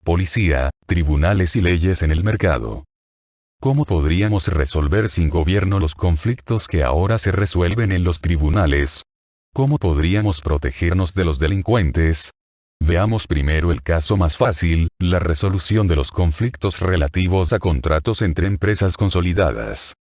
policía, tribunales y leyes en el mercado. ¿Cómo podríamos resolver sin gobierno los conflictos que ahora se resuelven en los tribunales? ¿Cómo podríamos protegernos de los delincuentes? Veamos primero el caso más fácil, la resolución de los conflictos relativos a contratos entre empresas consolidadas.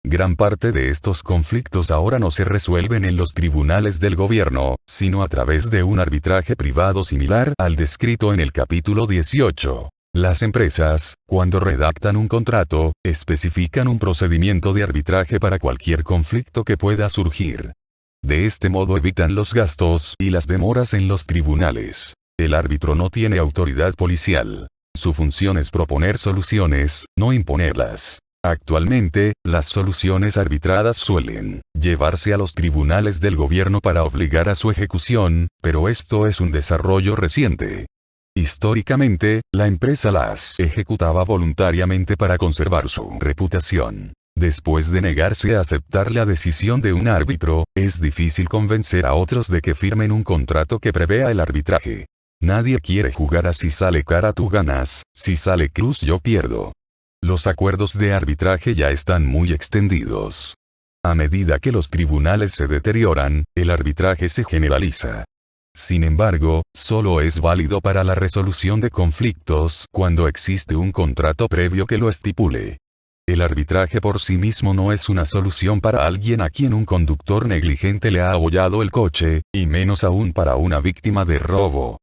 Gran parte de estos conflictos ahora no se resuelven en los tribunales del gobierno, sino a través de un arbitraje privado similar al descrito en el capítulo 18. Las empresas, cuando redactan un contrato, especifican un procedimiento de arbitraje para cualquier conflicto que pueda surgir. De este modo evitan los gastos y las demoras en los tribunales. El árbitro no tiene autoridad policial. Su función es proponer soluciones, no imponerlas. Actualmente, las soluciones arbitradas suelen llevarse a los tribunales del gobierno para obligar a su ejecución, pero esto es un desarrollo reciente. Históricamente, la empresa las ejecutaba voluntariamente para conservar su reputación. Después de negarse a aceptar la decisión de un árbitro, es difícil convencer a otros de que firmen un contrato que prevea el arbitraje. Nadie quiere jugar a si sale cara tú ganas, si sale cruz yo pierdo. Los acuerdos de arbitraje ya están muy extendidos. A medida que los tribunales se deterioran, el arbitraje se generaliza. Sin embargo, solo es válido para la resolución de conflictos cuando existe un contrato previo que lo estipule. El arbitraje por sí mismo no es una solución para alguien a quien un conductor negligente le ha abollado el coche, y menos aún para una víctima de robo.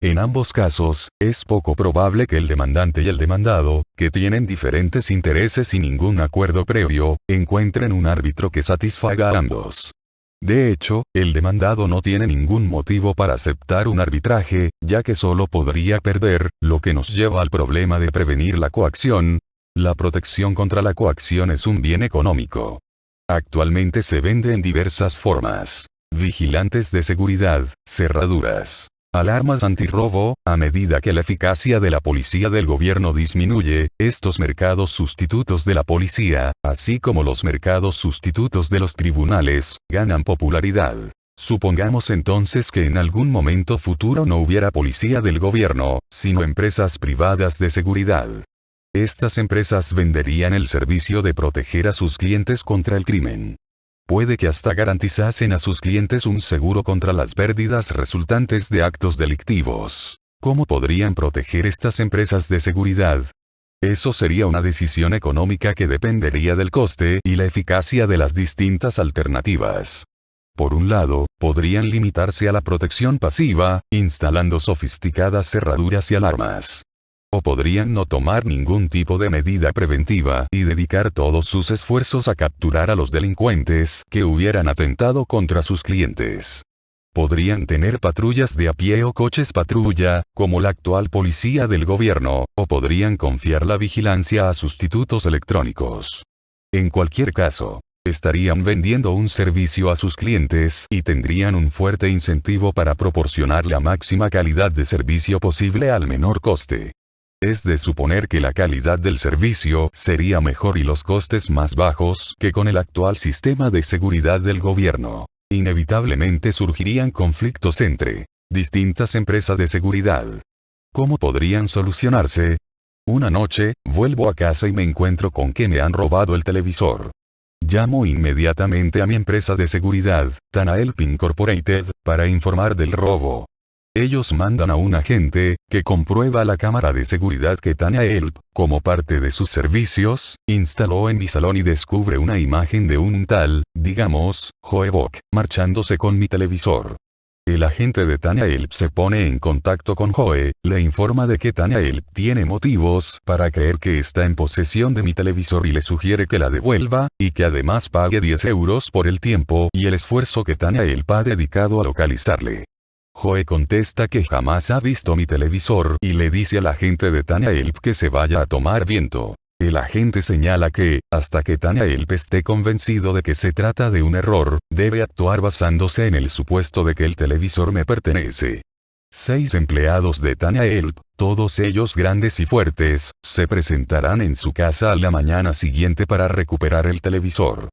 En ambos casos, es poco probable que el demandante y el demandado, que tienen diferentes intereses y ningún acuerdo previo, encuentren un árbitro que satisfaga a ambos. De hecho, el demandado no tiene ningún motivo para aceptar un arbitraje, ya que solo podría perder, lo que nos lleva al problema de prevenir la coacción. La protección contra la coacción es un bien económico. Actualmente se vende en diversas formas. Vigilantes de seguridad, cerraduras, alarmas antirrobo. A medida que la eficacia de la policía del gobierno disminuye, estos mercados sustitutos de la policía, así como los mercados sustitutos de los tribunales, ganan popularidad. Supongamos entonces que en algún momento futuro no hubiera policía del gobierno, sino empresas privadas de seguridad. Estas empresas venderían el servicio de proteger a sus clientes contra el crimen. Puede que hasta garantizasen a sus clientes un seguro contra las pérdidas resultantes de actos delictivos. ¿Cómo podrían proteger estas empresas de seguridad? Eso sería una decisión económica que dependería del coste y la eficacia de las distintas alternativas. Por un lado, podrían limitarse a la protección pasiva, instalando sofisticadas cerraduras y alarmas. O podrían no tomar ningún tipo de medida preventiva y dedicar todos sus esfuerzos a capturar a los delincuentes que hubieran atentado contra sus clientes. Podrían tener patrullas de a pie o coches patrulla, como la actual policía del gobierno, o podrían confiar la vigilancia a sustitutos electrónicos. En cualquier caso, estarían vendiendo un servicio a sus clientes y tendrían un fuerte incentivo para proporcionar la máxima calidad de servicio posible al menor coste. Es de suponer que la calidad del servicio sería mejor y los costes más bajos que con el actual sistema de seguridad del gobierno. Inevitablemente surgirían conflictos entre distintas empresas de seguridad. ¿Cómo podrían solucionarse? Una noche, vuelvo a casa y me encuentro con que me han robado el televisor. Llamo inmediatamente a mi empresa de seguridad, Tanahelp Incorporated, para informar del robo. Ellos mandan a un agente, que comprueba la cámara de seguridad que Tanahelp, como parte de sus servicios, instaló en mi salón y descubre una imagen de un tal, digamos, Joe Bock, marchándose con mi televisor. El agente de Tanahelp se pone en contacto con Joe, le informa de que Tanahelp tiene motivos para creer que está en posesión de mi televisor y le sugiere que la devuelva, y que además pague 10 euros por el tiempo y el esfuerzo que Tanahelp ha dedicado a localizarle. Joe contesta que jamás ha visto mi televisor y le dice al agente de Tanahelp que se vaya a tomar viento. El agente señala que, hasta que Tanahelp esté convencido de que se trata de un error, debe actuar basándose en el supuesto de que el televisor me pertenece. 6 empleados de Tanahelp, todos ellos grandes y fuertes, se presentarán en su casa a la mañana siguiente para recuperar el televisor.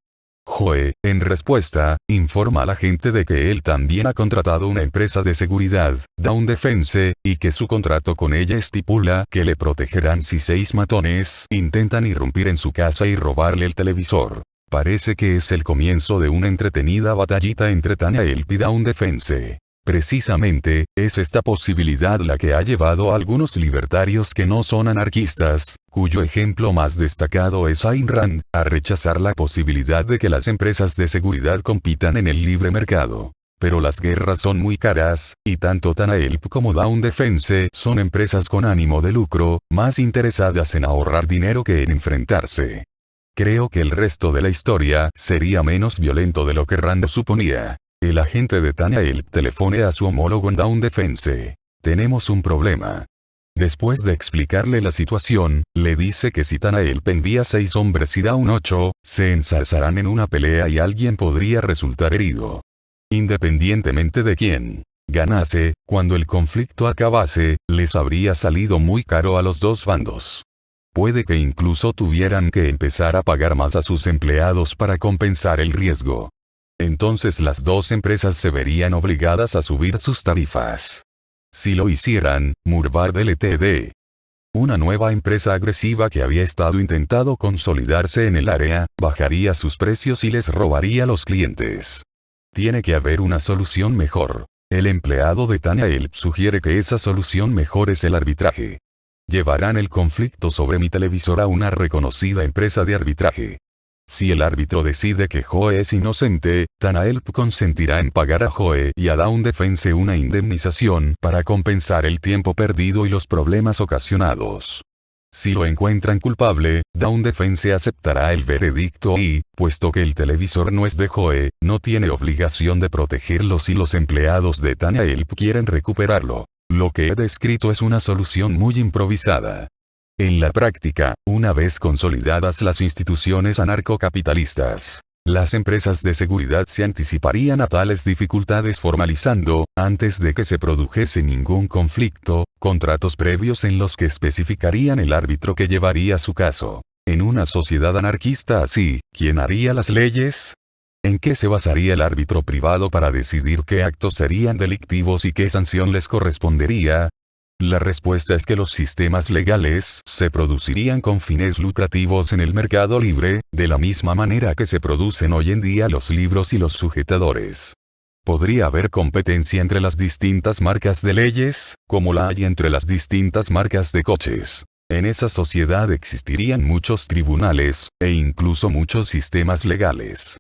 Joe, en respuesta, informa a la gente de que él también ha contratado una empresa de seguridad, Dawn Defense, y que su contrato con ella estipula que le protegerán si 6 matones intentan irrumpir en su casa y robarle el televisor. Parece que es el comienzo de una entretenida batallita entre Tanahelp y Dawn Defense. Precisamente, es esta posibilidad la que ha llevado a algunos libertarios que no son anarquistas, cuyo ejemplo más destacado es Ayn Rand, a rechazar la posibilidad de que las empresas de seguridad compitan en el libre mercado. Pero las guerras son muy caras, y tanto Tanahelp como Dawn Defense son empresas con ánimo de lucro, más interesadas en ahorrar dinero que en enfrentarse. Creo que el resto de la historia sería menos violento de lo que Rand suponía. El agente de Tanahelp telefonea a su homólogo en Dawn Defense. Tenemos un problema. Después de explicarle la situación, le dice que si Tanahelp envía 6 hombres y Dawn 8, se ensalzarán en una pelea y alguien podría resultar herido. Independientemente de quién ganase, cuando el conflicto acabase, les habría salido muy caro a los dos bandos. Puede que incluso tuvieran que empezar a pagar más a sus empleados para compensar el riesgo. Entonces las dos empresas se verían obligadas a subir sus tarifas. Si lo hicieran, Murvad Ltd., una nueva empresa agresiva que había intentado consolidarse en el área, bajaría sus precios y les robaría a los clientes. Tiene que haber una solución mejor. El empleado de Tanahelp sugiere que esa solución mejor es el arbitraje. Llevarán el conflicto sobre mi televisor a una reconocida empresa de arbitraje. Si el árbitro decide que Joe es inocente, Tanahelp consentirá en pagar a Joe y a Dawn Defense una indemnización para compensar el tiempo perdido y los problemas ocasionados. Si lo encuentran culpable, Dawn Defense aceptará el veredicto y, puesto que el televisor no es de Joe, no tiene obligación de protegerlo si los empleados de Tanahelp quieren recuperarlo. Lo que he descrito es una solución muy improvisada. En la práctica, una vez consolidadas las instituciones anarcocapitalistas, las empresas de seguridad se anticiparían a tales dificultades formalizando, antes de que se produjese ningún conflicto, contratos previos en los que especificarían el árbitro que llevaría su caso. En una sociedad anarquista así, ¿quién haría las leyes? ¿En qué se basaría el árbitro privado para decidir qué actos serían delictivos y qué sanción les correspondería? La respuesta es que los sistemas legales se producirían con fines lucrativos en el mercado libre, de la misma manera que se producen hoy en día los libros y los sujetadores. ¿Podría haber competencia entre las distintas marcas de leyes, como la hay entre las distintas marcas de coches? En esa sociedad existirían muchos tribunales, e incluso muchos sistemas legales.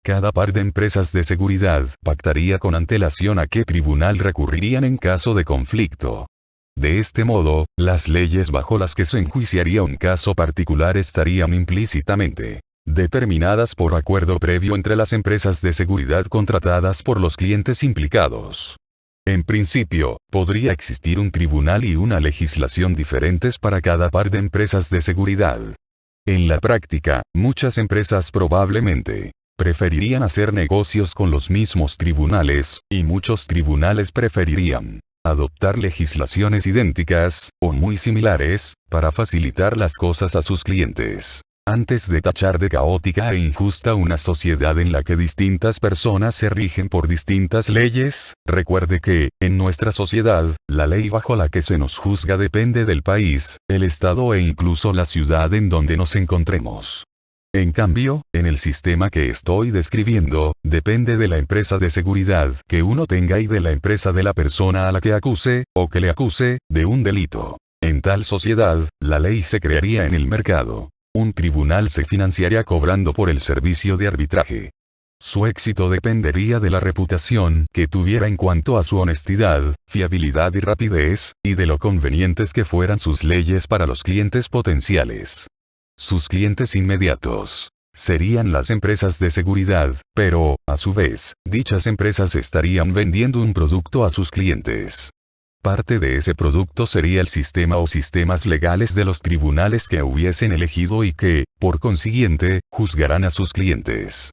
Cada par de empresas de seguridad pactaría con antelación a qué tribunal recurrirían en caso de conflicto. De este modo, las leyes bajo las que se enjuiciaría un caso particular estarían implícitamente determinadas por acuerdo previo entre las empresas de seguridad contratadas por los clientes implicados. En principio, podría existir un tribunal y una legislación diferentes para cada par de empresas de seguridad. En la práctica, muchas empresas probablemente preferirían hacer negocios con los mismos tribunales, y muchos tribunales preferirían adoptar legislaciones idénticas, o muy similares, para facilitar las cosas a sus clientes. Antes de tachar de caótica e injusta una sociedad en la que distintas personas se rigen por distintas leyes, recuerde que, en nuestra sociedad, la ley bajo la que se nos juzga depende del país, el estado e incluso la ciudad en donde nos encontremos. En cambio, en el sistema que estoy describiendo, depende de la empresa de seguridad que uno tenga y de la empresa de la persona a la que acuse, o que le acuse, de un delito. En tal sociedad, la ley se crearía en el mercado. Un tribunal se financiaría cobrando por el servicio de arbitraje. Su éxito dependería de la reputación que tuviera en cuanto a su honestidad, fiabilidad y rapidez, y de lo convenientes que fueran sus leyes para los clientes potenciales. Sus clientes inmediatos serían las empresas de seguridad, pero, a su vez, dichas empresas estarían vendiendo un producto a sus clientes. Parte de ese producto sería el sistema o sistemas legales de los tribunales que hubiesen elegido y que, por consiguiente, juzgarán a sus clientes.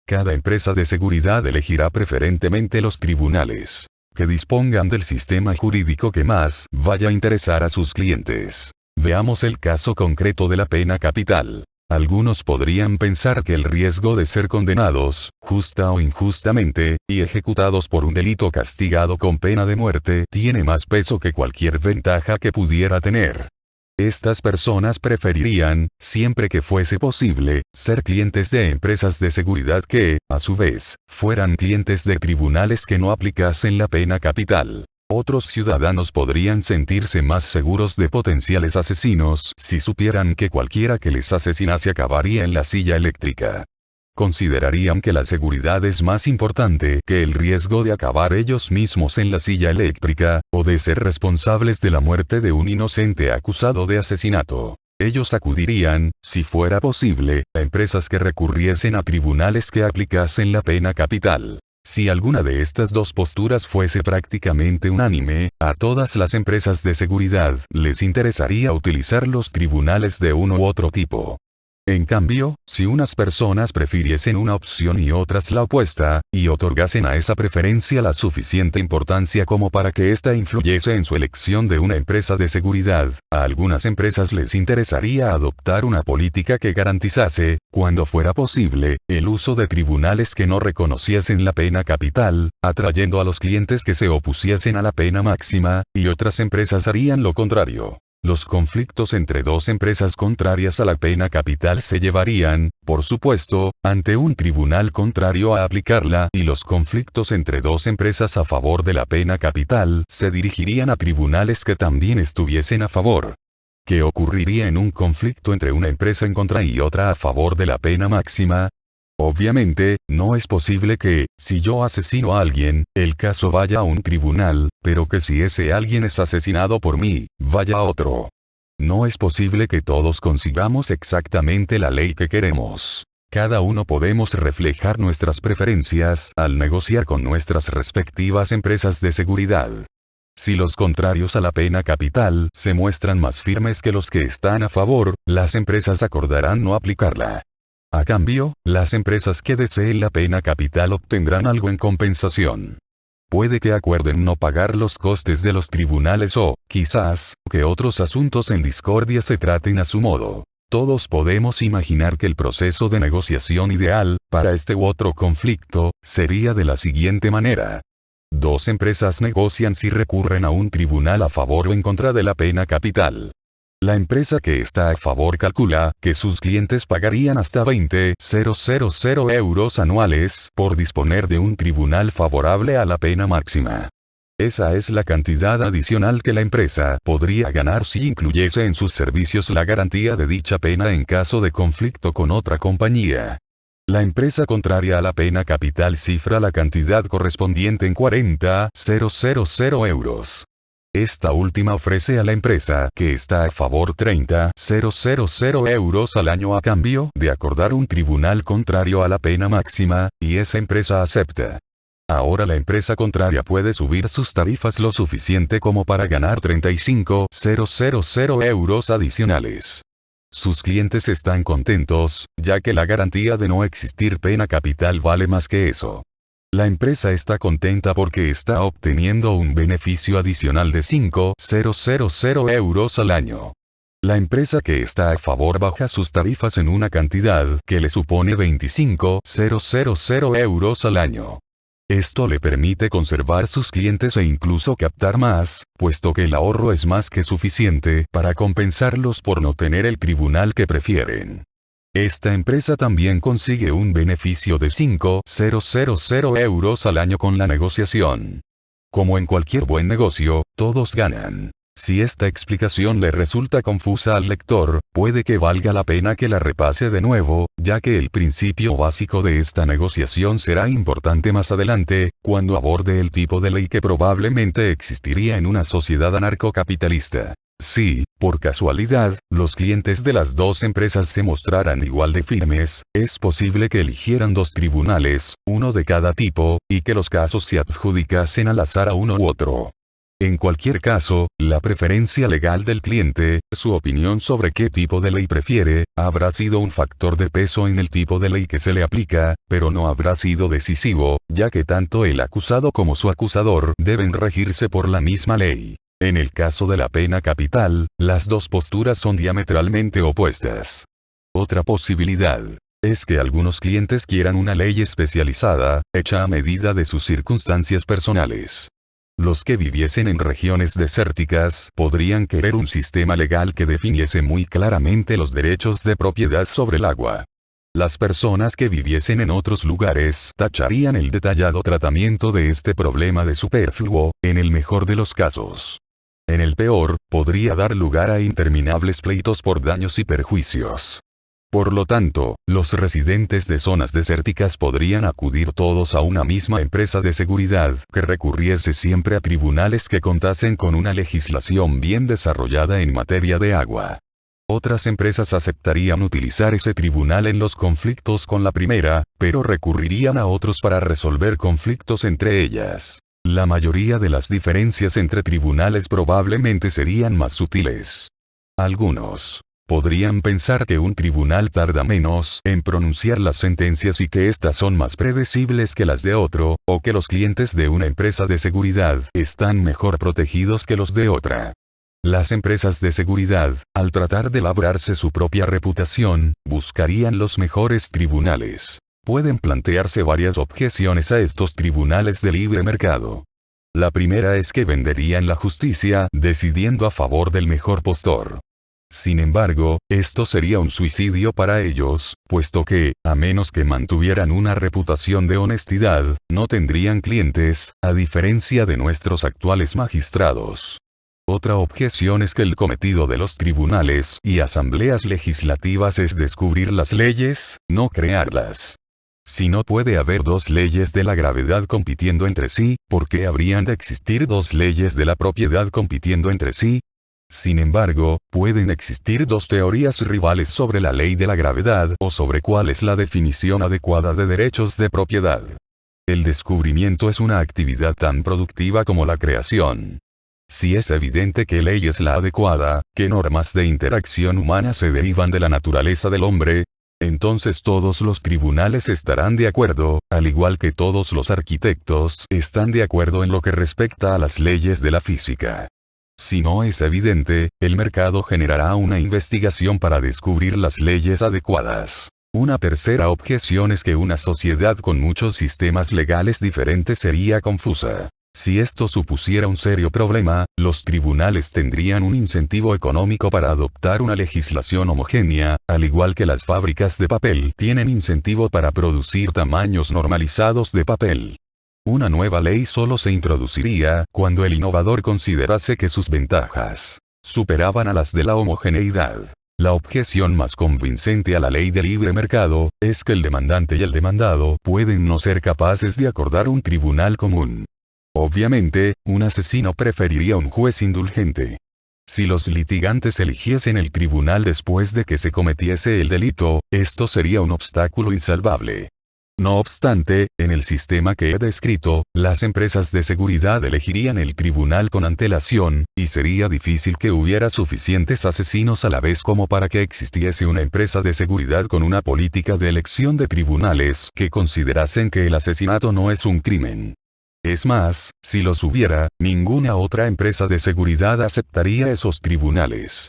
Cada empresa de seguridad elegirá preferentemente los tribunales que dispongan del sistema jurídico que más vaya a interesar a sus clientes. Veamos el caso concreto de la pena capital. Algunos podrían pensar que el riesgo de ser condenados, justa o injustamente, y ejecutados por un delito castigado con pena de muerte, tiene más peso que cualquier ventaja que pudiera tener. Estas personas preferirían, siempre que fuese posible, ser clientes de empresas de seguridad que, a su vez, fueran clientes de tribunales que no aplicasen la pena capital. Otros ciudadanos podrían sentirse más seguros de potenciales asesinos si supieran que cualquiera que les asesinase acabaría en la silla eléctrica. Considerarían que la seguridad es más importante que el riesgo de acabar ellos mismos en la silla eléctrica, o de ser responsables de la muerte de un inocente acusado de asesinato. Ellos acudirían, si fuera posible, a empresas que recurriesen a tribunales que aplicasen la pena capital. Si alguna de estas dos posturas fuese prácticamente unánime, a todas las empresas de seguridad les interesaría utilizar los tribunales de uno u otro tipo. En cambio, si unas personas prefiriesen una opción y otras la opuesta, y otorgasen a esa preferencia la suficiente importancia como para que ésta influyese en su elección de una empresa de seguridad, a algunas empresas les interesaría adoptar una política que garantizase, cuando fuera posible, el uso de tribunales que no reconociesen la pena capital, atrayendo a los clientes que se opusiesen a la pena máxima, y otras empresas harían lo contrario. Los conflictos entre dos empresas contrarias a la pena capital se llevarían, por supuesto, ante un tribunal contrario a aplicarla, y los conflictos entre dos empresas a favor de la pena capital se dirigirían a tribunales que también estuviesen a favor. ¿Qué ocurriría en un conflicto entre una empresa en contra y otra a favor de la pena máxima? Obviamente, no es posible que, si yo asesino a alguien, el caso vaya a un tribunal, pero que si ese alguien es asesinado por mí, vaya a otro. No es posible que todos consigamos exactamente la ley que queremos. Cada uno podemos reflejar nuestras preferencias al negociar con nuestras respectivas empresas de seguridad. Si los contrarios a la pena capital se muestran más firmes que los que están a favor, las empresas acordarán no aplicarla. A cambio, las empresas que deseen la pena capital obtendrán algo en compensación. Puede que acuerden no pagar los costes de los tribunales o, quizás, que otros asuntos en discordia se traten a su modo. Todos podemos imaginar que el proceso de negociación ideal, para este u otro conflicto, sería de la siguiente manera. Dos empresas negocian si recurren a un tribunal a favor o en contra de la pena capital. La empresa que está a favor calcula que sus clientes pagarían hasta 20.000 euros anuales por disponer de un tribunal favorable a la pena máxima. Esa es la cantidad adicional que la empresa podría ganar si incluyese en sus servicios la garantía de dicha pena en caso de conflicto con otra compañía. La empresa contraria a la pena capital cifra la cantidad correspondiente en 40.000 euros. Esta última ofrece a la empresa que está a favor 30.000 euros al año a cambio de acordar un tribunal contrario a la pena máxima, y esa empresa acepta. Ahora la empresa contraria puede subir sus tarifas lo suficiente como para ganar 35.000 euros adicionales. Sus clientes están contentos, ya que la garantía de no existir pena capital vale más que eso. La empresa está contenta porque está obteniendo un beneficio adicional de 5.000 euros al año. La empresa que está a favor baja sus tarifas en una cantidad que le supone 25.000 euros al año. Esto le permite conservar sus clientes e incluso captar más, puesto que el ahorro es más que suficiente para compensarlos por no tener el tribunal que prefieren. Esta empresa también consigue un beneficio de 5.000 euros al año con la negociación. Como en cualquier buen negocio, todos ganan. Si esta explicación le resulta confusa al lector, puede que valga la pena que la repase de nuevo, ya que el principio básico de esta negociación será importante más adelante, cuando aborde el tipo de ley que probablemente existiría en una sociedad anarcocapitalista. Si, por casualidad, los clientes de las dos empresas se mostraran igual de firmes, es posible que eligieran dos tribunales, uno de cada tipo, y que los casos se adjudicasen al azar a uno u otro. En cualquier caso, la preferencia legal del cliente, su opinión sobre qué tipo de ley prefiere, habrá sido un factor de peso en el tipo de ley que se le aplica, pero no habrá sido decisivo, ya que tanto el acusado como su acusador deben regirse por la misma ley. En el caso de la pena capital, las dos posturas son diametralmente opuestas. Otra posibilidad es que algunos clientes quieran una ley especializada, hecha a medida de sus circunstancias personales. Los que viviesen en regiones desérticas podrían querer un sistema legal que definiese muy claramente los derechos de propiedad sobre el agua. Las personas que viviesen en otros lugares tacharían el detallado tratamiento de este problema de superfluo, en el mejor de los casos. En el peor, podría dar lugar a interminables pleitos por daños y perjuicios. Por lo tanto, los residentes de zonas desérticas podrían acudir todos a una misma empresa de seguridad que recurriese siempre a tribunales que contasen con una legislación bien desarrollada en materia de agua. Otras empresas aceptarían utilizar ese tribunal en los conflictos con la primera, pero recurrirían a otros para resolver conflictos entre ellas. La mayoría de las diferencias entre tribunales probablemente serían más sutiles. Algunos podrían pensar que un tribunal tarda menos en pronunciar las sentencias y que éstas son más predecibles que las de otro, o que los clientes de una empresa de seguridad están mejor protegidos que los de otra. Las empresas de seguridad, al tratar de labrarse su propia reputación, buscarían los mejores tribunales. Pueden plantearse varias objeciones a estos tribunales de libre mercado. La primera es que venderían la justicia decidiendo a favor del mejor postor. Sin embargo, esto sería un suicidio para ellos, puesto que, a menos que mantuvieran una reputación de honestidad, no tendrían clientes, a diferencia de nuestros actuales magistrados. Otra objeción es que el cometido de los tribunales y asambleas legislativas es descubrir las leyes, no crearlas. Si no puede haber dos leyes de la gravedad compitiendo entre sí, ¿por qué habrían de existir dos leyes de la propiedad compitiendo entre sí? Sin embargo, pueden existir dos teorías rivales sobre la ley de la gravedad o sobre cuál es la definición adecuada de derechos de propiedad. El descubrimiento es una actividad tan productiva como la creación. Si es evidente que ley es la adecuada, que normas de interacción humana se derivan de la naturaleza del hombre, entonces todos los tribunales estarán de acuerdo, al igual que todos los arquitectos están de acuerdo en lo que respecta a las leyes de la física. Si no es evidente, el mercado generará una investigación para descubrir las leyes adecuadas. Una tercera objeción es que una sociedad con muchos sistemas legales diferentes sería confusa. Si esto supusiera un serio problema, los tribunales tendrían un incentivo económico para adoptar una legislación homogénea, al igual que las fábricas de papel tienen incentivo para producir tamaños normalizados de papel. Una nueva ley solo se introduciría cuando el innovador considerase que sus ventajas superaban a las de la homogeneidad. La objeción más convincente a la ley de libre mercado es que el demandante y el demandado pueden no ser capaces de acordar un tribunal común. Obviamente, un asesino preferiría un juez indulgente. Si los litigantes eligiesen el tribunal después de que se cometiese el delito, esto sería un obstáculo insalvable. No obstante, en el sistema que he descrito, las empresas de seguridad elegirían el tribunal con antelación, y sería difícil que hubiera suficientes asesinos a la vez como para que existiese una empresa de seguridad con una política de elección de tribunales que considerasen que el asesinato no es un crimen. Es más, si los hubiera, ninguna otra empresa de seguridad aceptaría esos tribunales.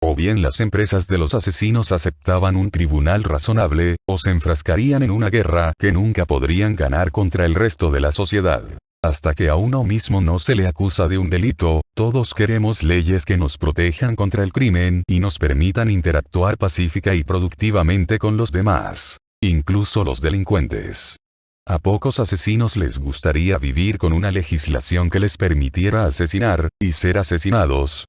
O bien las empresas de los asesinos aceptaban un tribunal razonable, o se enfrascarían en una guerra que nunca podrían ganar contra el resto de la sociedad. Hasta que a uno mismo no se le acusa de un delito, todos queremos leyes que nos protejan contra el crimen y nos permitan interactuar pacífica y productivamente con los demás, incluso los delincuentes. A pocos asesinos les gustaría vivir con una legislación que les permitiera asesinar, y ser asesinados,